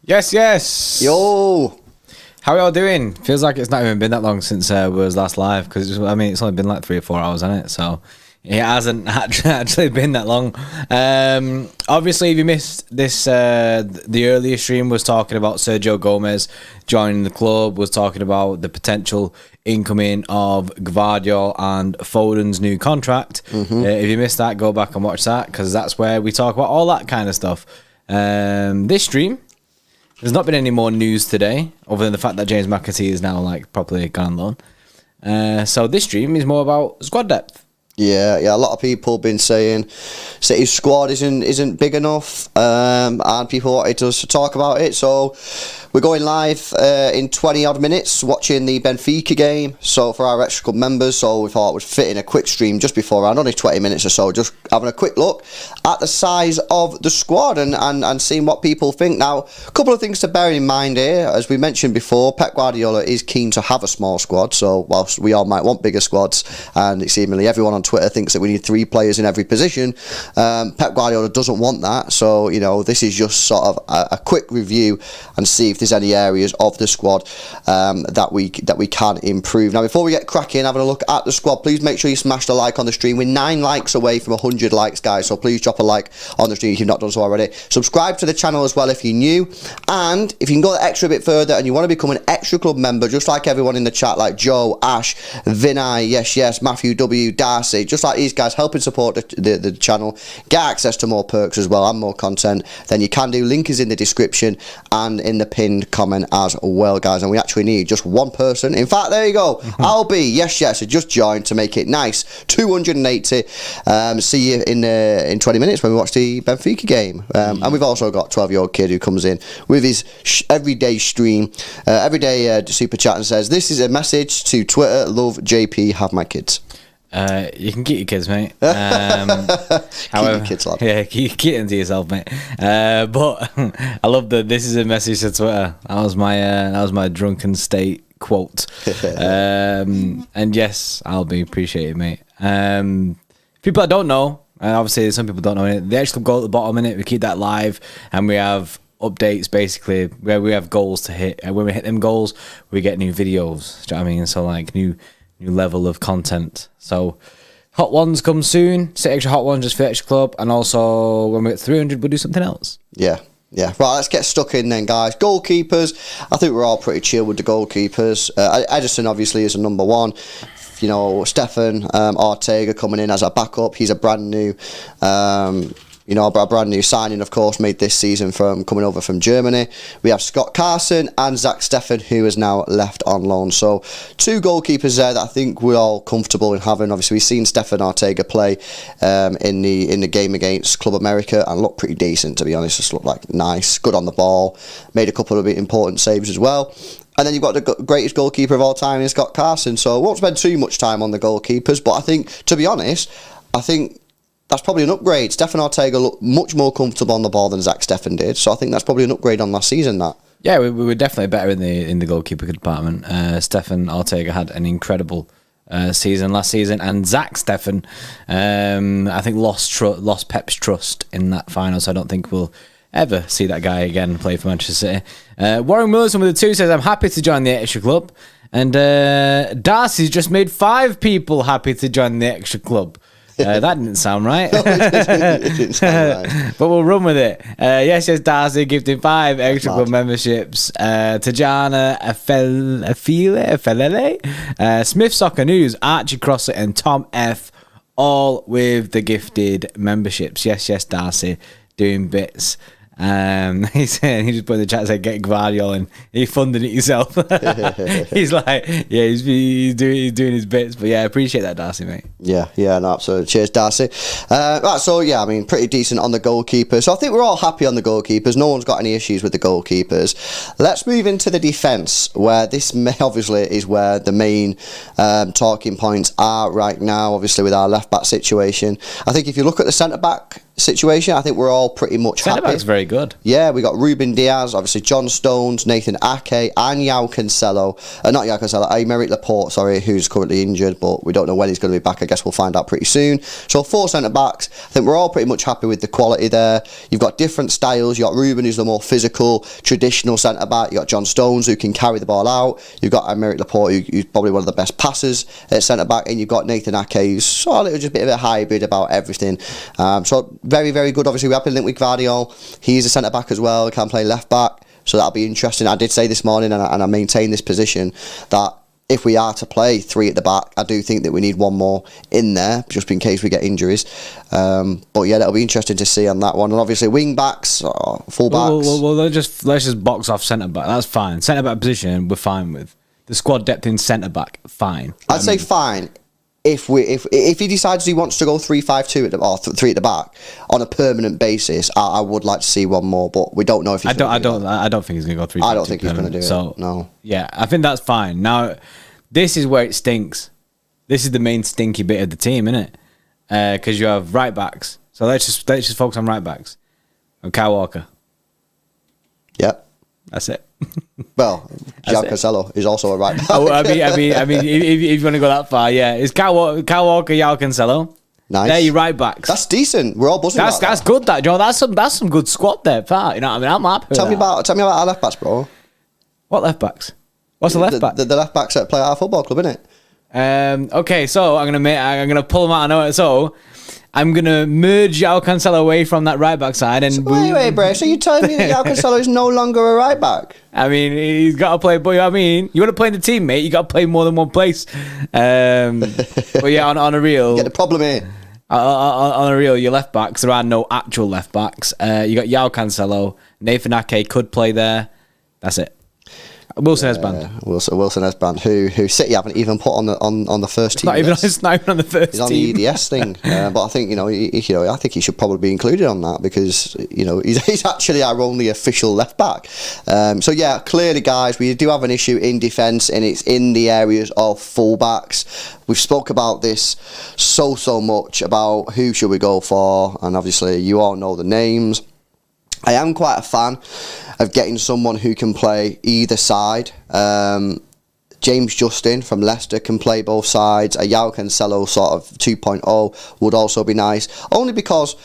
Yes. Yo. How are y'all doing? Feels like it's not even been that long since we was last live, because it's only been like 3 or 4 hours, hasn't it? So it hasn't actually been that long. Obviously, if you missed this, the earlier stream was talking about Sergio Gomez joining the club, was talking about the potential incoming of Gvardiol and Foden's new contract. If you missed that, go back and watch that, because that's where we talk about all that kind of stuff. This stream, there's not been any more news today, other than the fact that James McAtee is now like properly gone on loan. So this stream is more about squad depth. Yeah. A lot of people have been saying City's squad isn't big enough, and people wanted us to talk about it. So we're going live in 20 odd minutes watching the Benfica game. So for our Xtra Club members, so we thought we'd fit in a quick stream just beforehand, only 20 minutes or so, just having a quick look at the size of the squad and seeing what people think. Now, a couple of things to bear in mind here. As we mentioned before, Pep Guardiola is keen to have a small squad. So whilst we all might want bigger squads, and seemingly everyone on Twitter thinks that we need 3 players in every position, Pep Guardiola doesn't want that. So, this is just sort of a quick review and see if there's any areas of the squad that we can improve. Now, before we get cracking, having a look at the squad, please make sure you smash the like on the stream. We're 9 likes away from 100 likes, guys, so please drop a like on the stream if you've not done so already. Subscribe to the channel as well if you're new, and if you can go the extra bit further and you want to become an Xtra Club member, just like everyone in the chat, like Joe, Ash, Vinay, yes, Matthew W, Darcy, just like these guys, helping support the channel, get access to more perks as well and more content, then you can do. Link is in the description and in the pinned comment as well, guys. And we actually need just one person. In fact, there you go. I'll be yes, so just join to make it nice. 280. See you in 20 minutes when we watch the Benfica game. And we've also got 12-year-old kid who comes in with his everyday stream, everyday super chat, and says, "This is a message to Twitter. Love JP. Have my kids." You can keep your kids, mate. However, keep your kids, lad. Yeah, keep them to yourself, mate. But I love that this is a message to Twitter. That was my drunken state quote. And yes, I'll be appreciated, mate. People that don't know, obviously some people don't know it. The actual goal at the bottom in it, we keep that live, and we have updates basically where we have goals to hit. And when we hit them goals, we get new videos. Do you know what I mean? So like new level of content. So hot ones come soon. Set extra hot ones just for Xtra Club, and also when we get 300 we'll do something else. Yeah, right, let's get stuck in then, guys. Goalkeepers, I think we're all pretty chill with the goalkeepers. Edison obviously is a number 1. Stefan Ortega coming in as a backup. He's a brand new a brand new signing, of course, made this season from coming over from Germany. We have Scott Carson and Zach Steffen, who is now left on loan. So 2 goalkeepers there that I think we're all comfortable in having. Obviously, we've seen Stefan Ortega play in the game against Club America and looked pretty decent, to be honest. Just looked like nice, good on the ball, made a couple of important saves as well. And then you've got the greatest goalkeeper of all time in Scott Carson. So I won't spend too much time on the goalkeepers, but I think, to be honest, that's probably an upgrade. Stefan Ortega looked much more comfortable on the ball than Zach Steffen did, so I think that's probably an upgrade on last season. That we were definitely better in the goalkeeper department. Stefan Ortega had an incredible season last season, and Zach Steffen, I think lost Pep's trust in that final, so I don't think we'll ever see that guy again play for Manchester City. Warren Wilson with the 2 says, "I'm happy to join the Xtra Club," and Darcy's just made 5 people happy to join the Xtra Club. That didn't sound right. No, it didn't sound right. But we'll run with it. Yes, Darcy gifted 5 Xtra Club memberships. Tajana Afelele, Smith Soccer News, Archie Crosser, and Tom F, all with the gifted memberships. Yes, Darcy, doing bits. He said, he just put in the chat, said, get Guardiola, and he funded it himself. He's like, yeah, he's doing his bits. But yeah, I appreciate that, Darcy, mate. Yeah, no, absolutely. Cheers, Darcy. Right, so yeah, I mean, pretty decent on the goalkeepers. So I think we're all happy on the goalkeepers. No one's got any issues with the goalkeepers. Let's move into the defence, where this obviously is where the main talking points are right now, obviously with our left-back situation. I think if you look at the centre-back situation, I think we're all pretty much happy. Centre-back's very good. Yeah, we got Ruben Diaz, obviously John Stones, Nathan Ake, and João Cancelo. Not João Cancelo, Aymeric Laporte, sorry, who's currently injured, but we don't know when he's going to be back. I guess we'll find out pretty soon. So 4 centre-backs. I think we're all pretty much happy with the quality there. You've got different styles. You've got Ruben, who's the more physical, traditional centre-back. You've got John Stones, who can carry the ball out. You've got Aymeric Laporte, who's probably one of the best passers at centre-back. And you've got Nathan Ake, who's sort of a little just bit of a hybrid about everything. So very, very good. Obviously, we have been linked with Guardiola. He's a centre-back as well. He can play left-back. So that'll be interesting. I did say this morning, and I maintain this position, that if we are to play 3 at the back, I do think that we need one more in there, just in case we get injuries. But yeah, that'll be interesting to see on that one. And obviously, wing backs, full backs. Well, let's just box off centre back. That's fine. Centre back position, we're fine with. The squad depth in centre back, fine. I'd say fine. If he decides he wants to go 3-5-2 or 3 at the back on a permanent basis, I would like to see one more, but we don't know if he's. I don't think he's going to go 3-5-2. I don't think he's going to do it. So no. Yeah, I think that's fine. Now, this is where it stinks. This is the main stinky bit of the team, isn't it? Because you have right backs. So let's just focus on right backs. And Kyle Walker. Yep. That's it. Well, João Cancelo is also a right back. I mean, if you want to go that far, yeah, it's Kyle Walker, João Cancelo. Nice. They're your right backs. That's decent. We're all buzzing. That's good. That Joe. That's some good squad there. Part. You know what I mean? I'm happy. Tell me about our left backs, bro. What left backs? What's the left back? The left backs that play at our football club, innit? Okay, so I'm gonna pull them out. I know it. So I'm gonna merge João Cancelo away from that right back side and wait, bro. So you're telling me that João Cancelo is no longer a right back? I mean, he's got to play. But I mean, you want to play in the team, mate. You got to play more than one place. But yeah, on a real, get the problem here. On a real, your left backs. There are no actual left backs. You got João Cancelo, Nathan Ake could play there. That's it. Wilson Esband. Wilson Esband, who City haven't even put on the first team. It's not even on the first team. He's on the EDS thing, but I think I think he should probably be included on that because he's actually our only official left back. So yeah, clearly, guys, we do have an issue in defence, and it's in the areas of fullbacks. We've spoke about this so much about who should we go for, and obviously you all know the names. I am quite a fan of getting someone who can play either side. James Justin from Leicester can play both sides. A João Cancelo sort of 2.0 would also be nice. Only because,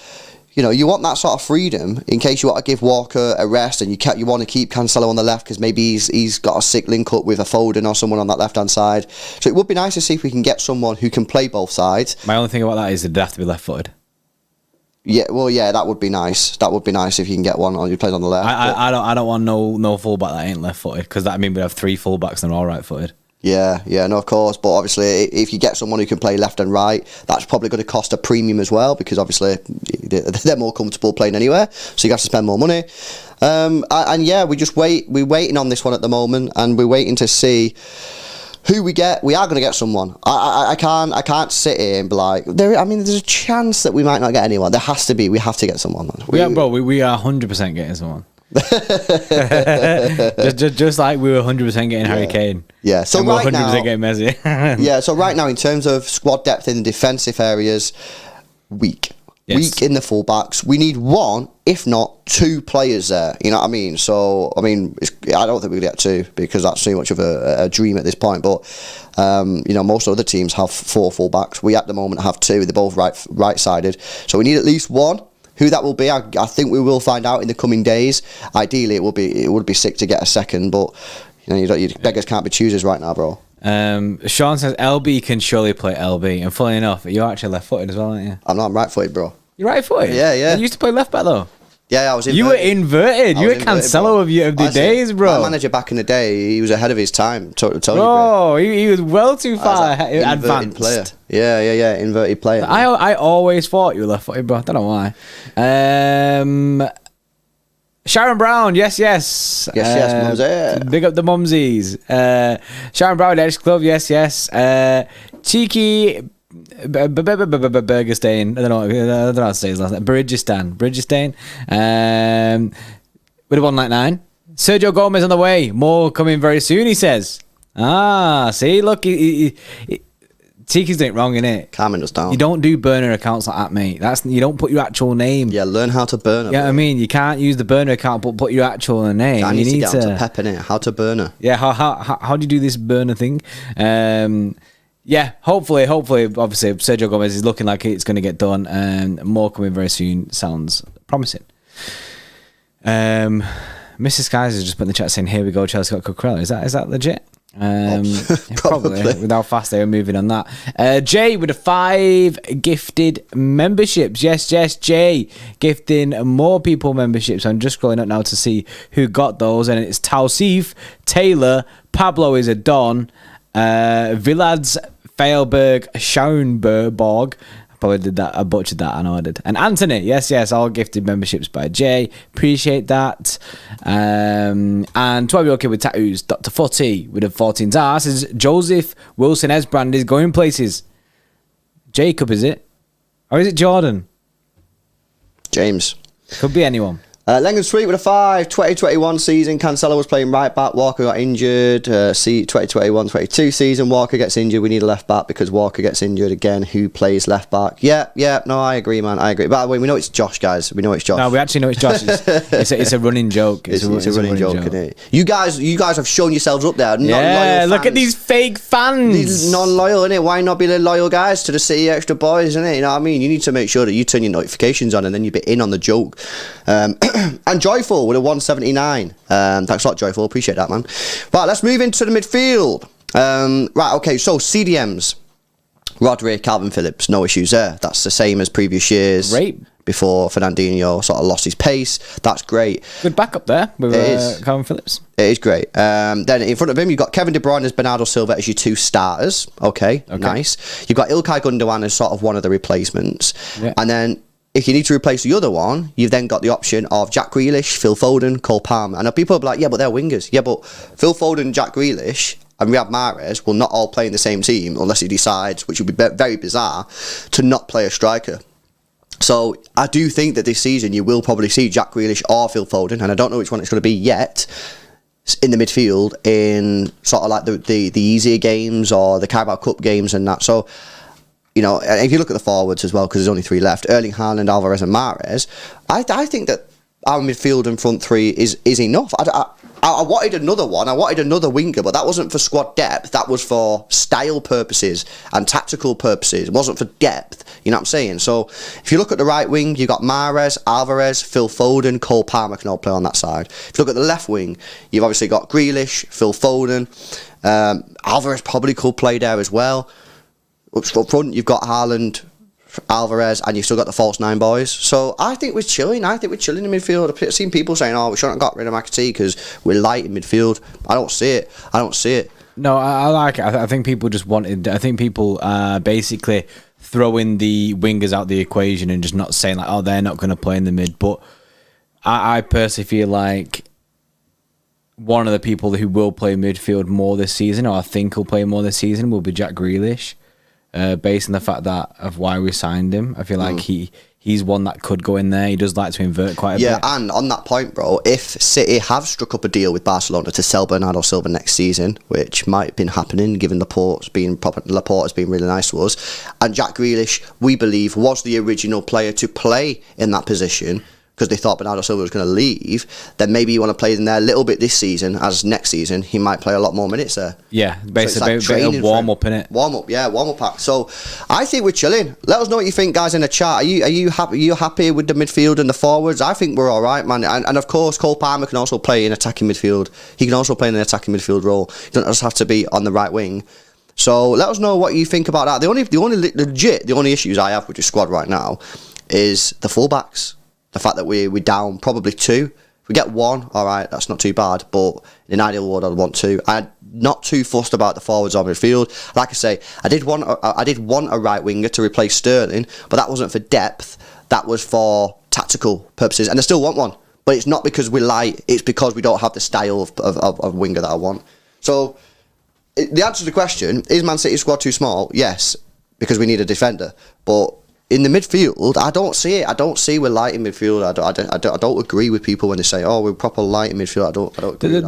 you want that sort of freedom in case you want to give Walker a rest and you want to keep Cancelo on the left because maybe he's got a sick link up with a Foden or someone on that left-hand side. So it would be nice to see if we can get someone who can play both sides. My only thing about that is they'd have to be left-footed. Yeah, well, yeah, that would be nice. That would be nice if you can get one who plays on the left. I don't want no fullback that ain't left-footed because that means we have 3 fullbacks and they're all right-footed. Yeah, no, of course. But obviously, if you get someone who can play left and right, that's probably going to cost a premium as well because obviously they're more comfortable playing anywhere, so you have to spend more money. And yeah, we're waiting on this one at the moment, and we're waiting to see who we get. We are going to get someone. I can't sit here and be like, there's a chance that we might not get anyone. There has to be. We have to get someone. We are 100% getting someone. just like we were 100% getting Harry Kane. Yeah, so we're right 100% now, getting Messi. Yeah, so right now in terms of squad depth in the defensive areas, weak. Yes. Weak in the fullbacks. We need 1, if not 2 players there. You know what I mean? So, I don't think we'll get 2 because that's too much of a dream at this point. But, most other teams have 4 fullbacks. We at the moment have 2. They're both right-sided. So we need at least 1. Who that will be, I think we will find out in the coming days. Ideally, it would be sick to get a second, but beggars can't be choosers right now, bro. Sean says LB can surely play LB, and funny enough, you're actually left-footed as well, aren't you? I'm right-footed, bro. You're right-footed? Yeah. You used to play left-back though. Yeah, I was inverted. You were inverted. You were Cancelo of the days, bro. My manager back in the day, he was ahead of his time. Bro, he was well too far advanced. Player. Yeah, inverted player. I always thought you were left-footed, bro. I don't know why. Sharon Brown, yes. Yes, mumsy. Big up the mumsies. Sharon Brown, Xtra Club, yes. Cheeky Bergerstein. I don't know how to say his last name. Bridgestan. With a 199. Sergio Gomez on the way. More coming very soon, he says. See, look, Tiki's doing it wrong, innit? Calming us down. You don't do burner accounts like that, mate. You don't put your actual name. Yeah, learn how to burner. Yeah, I mean, you can't use the burner account, but put your actual name. I need to get onto Pep, innit? How to burner. Yeah, how do you do this burner thing? Yeah, hopefully, obviously, Sergio Gomez is looking like it's going to get done, and more coming very soon. Sounds promising. Mrs. Kaiser just put in the chat saying, "Here we go, Chelsea got Cucurella." Is that legit? Probably with how fast they were moving on that. Jay with the 5 gifted memberships. Yes, Jay gifting more people memberships. I'm just scrolling up now to see who got those, and it's Tausif, Taylor, Pablo is a Don, Villads, Feilberg, Schauenberg. Probably did that. I butchered that. I know I did. And Anthony, yes, all gifted memberships by Jay. Appreciate that. And 12-year-old kid with tattoos, Dr. Footy with a 14 says Joseph Wilson Esbrand is going places. Jacob, is it? Or is it Jordan? James. Could be anyone. Lengen Sweet with a 5. 2021 season, Cancelo was playing right back. Walker got injured. 2021-22 season, Walker gets injured. We need a left back because Walker gets injured again. Who plays left back? Yeah. No, I agree, man. I agree. By the way, we know it's Josh, guys. We know it's Josh. No, we actually know it's Josh. It's a running joke. It's a running joke, isn't it? You guys have shown yourselves up there. Yeah, look at these fake fans. These non-loyal, innit? Why not be the loyal guys to the City Extra boys, innit? You know what I mean? You need to make sure that you turn your notifications on and then you be in on the joke. And Joyful with a 179. Thanks a lot, Joyful. Appreciate that, man. Right, let's move into the midfield. Right, okay, so CDMs. Rodri, Calvin Phillips, no issues there. That's the same as previous years. Great. Before Fernandinho sort of lost his pace. That's great. Good backup there with Calvin Phillips. It is great. Then in front of him, you've got Kevin De Bruyne as Bernardo Silva as your 2 starters. Okay, nice. You've got Ilkay Gundogan as sort of one of the replacements. Yeah. And then if you need to replace the other one, you've then got the option of Jack Grealish, Phil Foden, Cole Palmer. And people will be like, yeah, but they're wingers. Yeah, but Phil Foden, Jack Grealish and Riyad Mahrez will not all play in the same team unless he decides, which would be very bizarre, to not play a striker. So I do think that this season you will probably see Jack Grealish or Phil Foden, and I don't know which one it's going to be yet, in the midfield in sort of like the easier games or the Carabao Cup games and that. So, you know, if you look at the forwards as well, because there's only 3 left, Erling Haaland, Alvarez and Mahrez, I think that our midfield and front 3 is enough. I wanted another one. I wanted another winger, but that wasn't for squad depth. That was for style purposes and tactical purposes. It wasn't for depth. You know what I'm saying? So if you look at the right wing, you've got Mahrez, Alvarez, Phil Foden, Cole Palmer can all play on that side. If you look at the left wing, you've obviously got Grealish, Phil Foden. Alvarez probably could play there as well. Up front, you've got Haaland, Alvarez, and you've still got the false 9 boys. So I think we're chilling. I think we're chilling in midfield. I've seen people saying, we shouldn't have got rid of McAtee because we're light in midfield. I don't see it. No, I like it. I think people just wanted... I think people basically throwing the wingers out the equation and just not saying, like, they're not going to play in the mid. But I personally feel like one of the people who will play midfield more this season, or I think will play more this season, will be Jack Grealish. Based on the fact that of why we signed him, I feel like he's one that could go in there. He does like to invert quite a bit. Yeah, and on that point, bro, if City have struck up a deal with Barcelona to sell Bernardo Silva next season, which might have been happening given Laporte's been really nice to us, and Jack Grealish, we believe, was the original player to play in that position, because they thought Bernardo Silva was going to leave, then maybe you want to play in there a little bit this season, as next season he might play a lot more minutes there. Yeah, basically so like a warm up, innit? Warm up pack. So I think we're chilling. Let us know what you think, guys, in the chat. Are you happy with the midfield and the forwards? I think we're all right, man. And of course, Cole Palmer can also play in attacking midfield. He can also play in an attacking midfield role. He doesn't just have to be on the right wing. So let us know what you think about that. The only issues I have with the squad right now is the fullbacks. The fact that we're down probably 2. If we get 1, all right, that's not too bad. But in an ideal world, I'd want 2. I'm not too fussed about the forwards on midfield. Like I say, I did want a right winger to replace Sterling, but that wasn't for depth. That was for tactical purposes, and I still want one. But it's not because we're light, it's because we don't have the style of winger that I want. So, the answer to the question, is Man City's squad too small? Yes, because we need a defender. But in the midfield, I don't see it. I don't see we're light in midfield. I don't agree with people when they say, "Oh, we're proper light in midfield." I don't agree with that.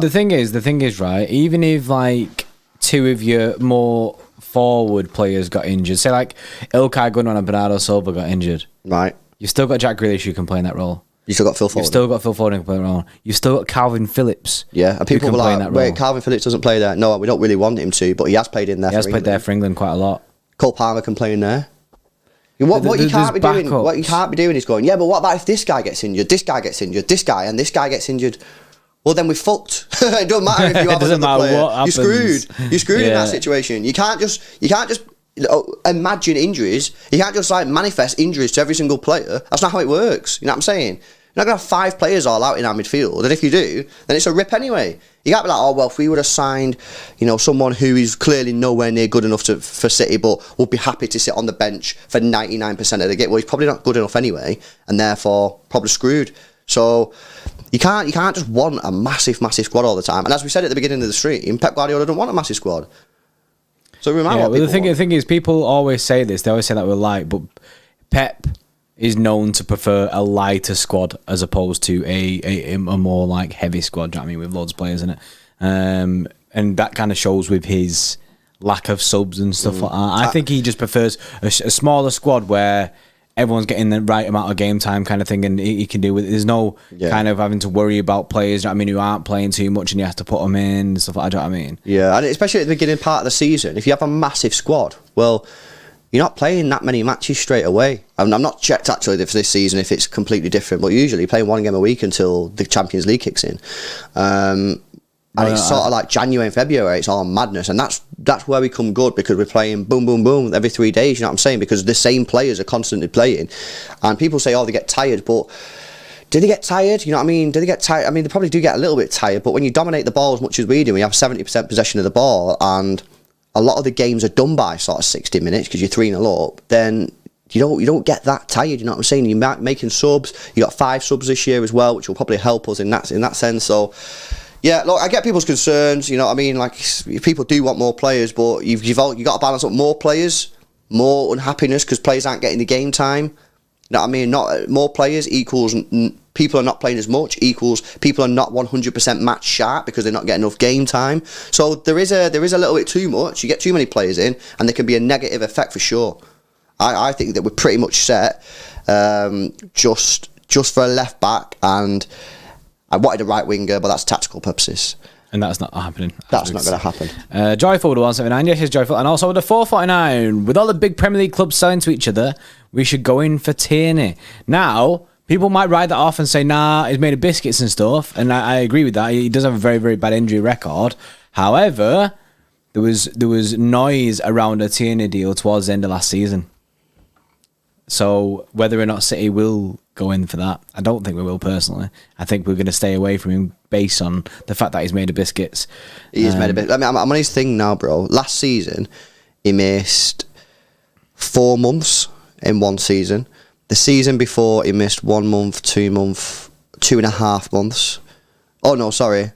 The thing is, right? Even if like two of your more forward players got injured, say like Ilkay Gundogan and Bernardo Silva got injured, right? You've still got Jack Grealish who can play in that role. You still got Phil Foden. You've still got Phil Foden who can play in that role. You've still got Calvin Phillips. Yeah, and people were like, "Wait, Calvin Phillips doesn't play there." No, we don't really want him to, but he has played in there. He has played there for England quite a lot. Cole Palmer can play in there. What you can't be doing is going, yeah, but what about if this guy gets injured, this guy gets injured, this guy gets injured? Well, then we're fucked. It doesn't matter if you have another player. You're screwed. You're screwed in that situation. You can't just imagine injuries. You can't just like manifest injuries to every single player. That's not how it works. You know what I'm saying? You're not going to have 5 players all out in our midfield, and if you do, then it's a rip anyway. You can't be like, oh, well, if we would have signed, someone who is clearly nowhere near good enough for City, but would be happy to sit on the bench for 99% of the game. Well, he's probably not good enough anyway, and therefore probably screwed. So you can't just want a massive, massive squad all the time. And as we said at the beginning of the stream, Pep Guardiola doesn't want a massive squad. So remember what people want. The thing is, people always say this. They always say that we're light, but Pep is known to prefer a lighter squad as opposed to a more like heavy squad. Do you know what I mean? With loads of players in it, and that kind of shows with his lack of subs and stuff like that. I think he just prefers a smaller squad where everyone's getting the right amount of game time, kind of thing, and he can do with it. There's no kind of having to worry about players. You know what I mean, who aren't playing too much, and he has to put them in and stuff like that. Do you know what I mean? Yeah, and especially at the beginning part of the season, if you have a massive squad, well, you're not playing that many matches straight away. I'm not checked actually for this season if it's completely different, but usually you play one game a week until the Champions League kicks in. And it's sort of like January and February, it's all madness. And that's where we come good, because we're playing boom, boom, boom every 3 days, you know what I'm saying? Because the same players are constantly playing. And people say, oh, they get tired, but do they get tired? You know what I mean? Do they get tired? I mean, they probably do get a little bit tired, but when you dominate the ball as much as we do, we have 70% possession of the ball, and a lot of the games are done by sort of 60 minutes because you're 3-0 up, then you don't get that tired, you know what I'm saying? You're making subs. You got 5 subs this year as well, which will probably help us in that sense. So yeah, look, I get people's concerns, you know what I mean? Like, people do want more players, but you've got to balance up more players, more unhappiness because players aren't getting the game time. You know what I mean? Not more players equals people are not playing as much, equals people are not 100% match sharp because they're not getting enough game time. So there is a little bit too much. You get too many players in, and there can be a negative effect for sure. I think that we're pretty much set, just for a left back, and I wanted a right winger, but that's tactical purposes. And that's not happening. That's not going to happen. Joyful with the 179. Yes, it's Joyful. And also with the 449. With all the big Premier League clubs selling to each other, we should go in for Tierney. Now, people might write that off and say, nah, he's made of biscuits and stuff. And I agree with that. He does have a very, very bad injury record. However, there was noise around a Tierney deal towards the end of last season. So whether or not City will go in for that, I don't think we will personally. I think we're going to stay away from him based on the fact that he's made of biscuits. He is made of biscuits. I mean, I'm on his thing now, bro. Last season, he missed 4 months in one season. The season before, he missed 1 month, 2 months, 2.5 months. Oh no, sorry,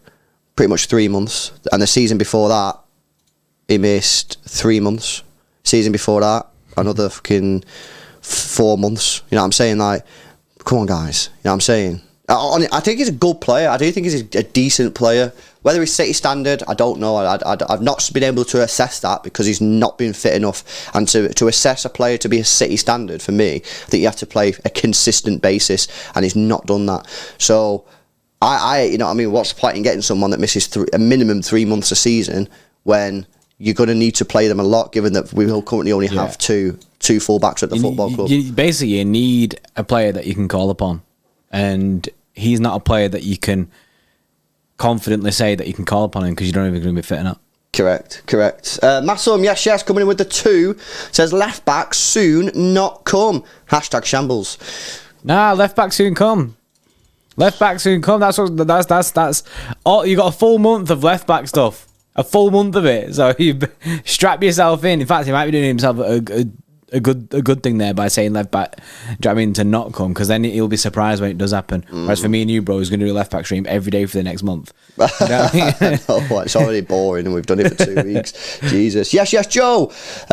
pretty much 3 months. And the season before that, he missed 3 months. Season before that, another fucking 4 months. You know what I'm saying? Like, come on, guys. You know what I'm saying? I think he's a good player. I do think he's a decent player. Whether he's City standard, I don't know. I've not been able to assess that because he's not been fit enough. And to assess a player to be a City standard, for me, I think you have to play a consistent basis, and he's not done that. So, you know what I mean? What's the point in getting someone that misses a minimum 3 months a season when you're going to need to play them a lot, given that we will currently only have two full-backs at the football club? Basically, you need a player that you can call upon. And he's not a player that you can confidently say that you can call upon him because you don't even going to be fit enough. Correct. Massum, yes, coming in with the 2, says left back soon not come. # shambles. Nah, left back soon come. Left back soon come. That's all. You got a full month of left back stuff. A full month of it. So you strap yourself in. In fact, he might be doing himself a good thing there by saying left back. Do you know what I mean, to not come, because then he'll be surprised when it does happen. Whereas for me and you, bro, he's going to do a left back stream every day for the next month. You know what I mean? No, it's already boring, and we've done it for 2 weeks. Jesus. Yes, Joe.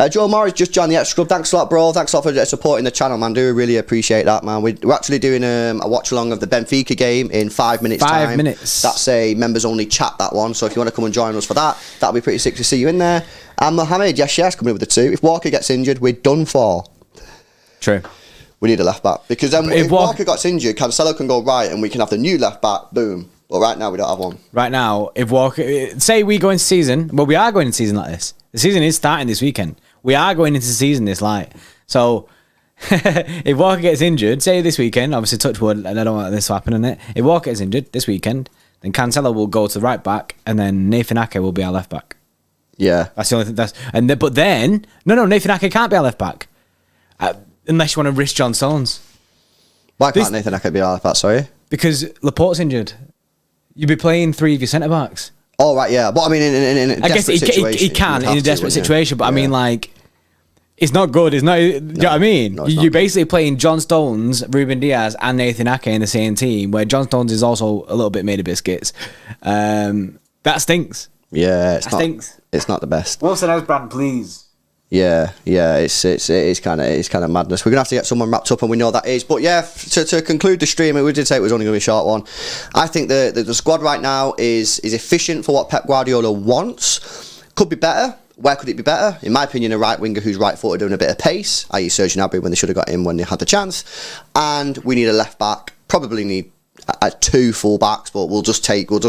Joe Morris just joined the Xtra Club. Thanks a lot, bro. Thanks a lot for supporting the channel, man. Do really appreciate that, man. We're actually doing a watch along of the Benfica game in 5 minutes. 5 minutes. That's a members only chat, that one. So if you want to come and join us for that, that'll be pretty sick to see you in there. And Mohamed, yes, coming in with the 2. If Walker gets injured, we're done for. True. We need a left back, because then if Walker gets injured, Cancelo can go right, and we can have the new left back. Boom. But right now we don't have one. Right now, if Walker, say we go into season, well, we are going into season like this. The season is starting this weekend. We are going into season this light. So if Walker gets injured, say this weekend, obviously touch wood, and I don't want this to happen, innit? If Walker gets injured this weekend, then Cancelo will go to the right back, and then Nathan Ake will be our left back. Yeah, that's the only thing. But then Nathan Ake can't be our left back. Unless you want to risk John Stones. Why can't Nathan Ake be our left back, sorry? Because Laporte's injured. You'd be playing 3 of your centre-backs. Oh, right, yeah. But I mean, in a desperate situation... he can in a desperate situation, but I mean, like, it's not good. It's not... Do you know what I mean? No, you're basically playing John Stones, Ruben Diaz, and Nathan Ake in the same team, where John Stones is also a little bit made of biscuits. That stinks. Yeah, stinks. It's not the best. Wilson Osbrand, please. Yeah, it's kind of madness. We're gonna have to get someone wrapped up, and we know that is. But yeah, to conclude the stream, we did say it was only gonna be a short one. I think the squad right now is efficient for what Pep Guardiola wants. Could be better. Where could it be better? In my opinion, a right winger who's right-footed doing a bit of pace, i.e. Serge Gnabry, when they should have got him when they had the chance. And we need a left back. Probably need 2 full backs, but we'll just take one.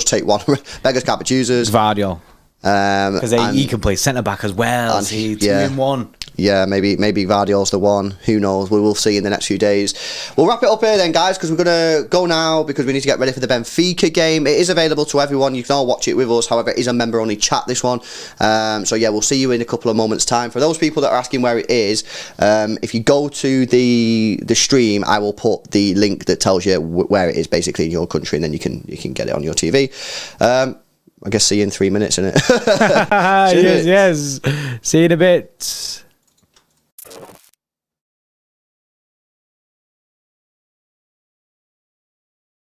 Beggars can't be choosers. Gvardiol. Because he can play centre back as well. And, 2 in 1. Yeah, maybe Gvardiol's the one. Who knows? We will see in the next few days. We'll wrap it up here then, guys, because we're going to go now because we need to get ready for the Benfica game. It is available to everyone. You can all watch it with us. However, it is a member-only chat, this one. So yeah, we'll see you in a couple of moments' time. For those people that are asking where it is, if you go to the stream, I will put the link that tells you where it is, basically in your country, and then you can get it on your TV. I guess see you in 3 minutes, innit? Yes. See you in a bit.